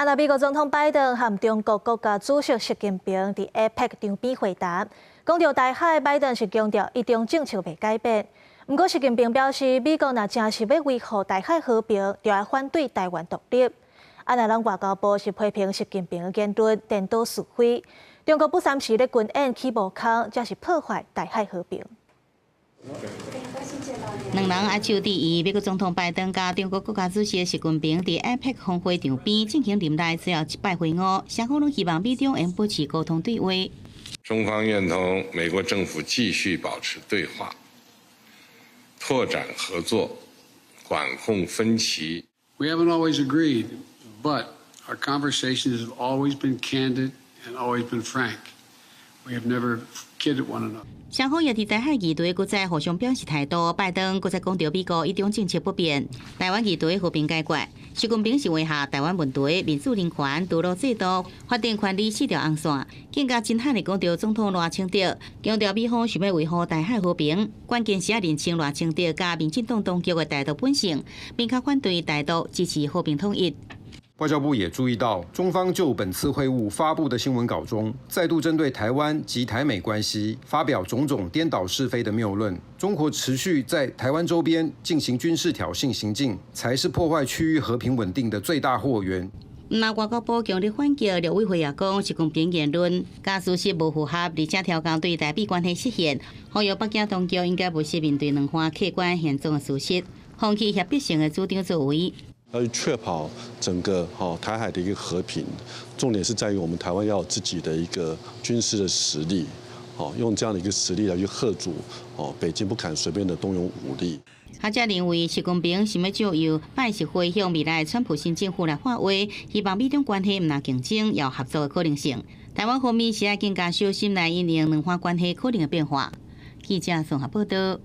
那美国总统拜登和中国国家主席习近平伫 APEC 场边会谈，讲到台海，拜登是强调一中政策未改变。不过，习近平表示，美国若真是要维护台海和平，就要反对台湾独立。那咱外交部是批评习近平的言论颠倒是非，中国不三时咧军演起无空，才是破坏台海和平。 两人握手致意，美国总统拜登甲中国国家主席习近平伫 APEC 峰会场边进行任内最后一摆会晤，双方拢希望美中能保持沟通对话。中方愿同美国政府继续保持对话，拓展合作，管控分歧。We haven't always agreed, but our conversations have always been candid and always been frank. We have never kidded one another. 双方也伫台海议题，搁再互相表示态度。拜登搁再强调美国一中政策不变，台湾议题和平解决。习近平是画下台湾问题、民主人权、独立制度、法定权利4条红线，更加真罕地强调总统赖清德，强调美方想要维护台海和平，关键是要认清赖清德甲民进党当局的台独本性，明确反对台独，支持和平统一。 外交部也注意到，中方就本次会晤发布的新闻稿中，再度针对台湾及台美关系发表种种颠倒是非的谬论。中国持续在台湾周边进行军事挑衅行径，才是破坏区域和平稳定的最大祸源。那外交部强烈反击陆委会也讲，习近平言论甲事实无符合，而且调高对台美关系失限，呼吁北京当局应该务实面对两方客观现状的事实，放弃协必性的主张作为。 要去确保整个台海的一个和平，重点是在于我们台湾要有自己的一个军事的实力，用这样的一个实力来去嚇阻北京不敢随便的动用武力。学者认为，习近平想要借由拜习会向未来川普新政府来发话，希望美中关系唔拿竞争，也有合作的可能性。台湾方面是要更加小心来应应两方关系可能的变化。记者综合报道。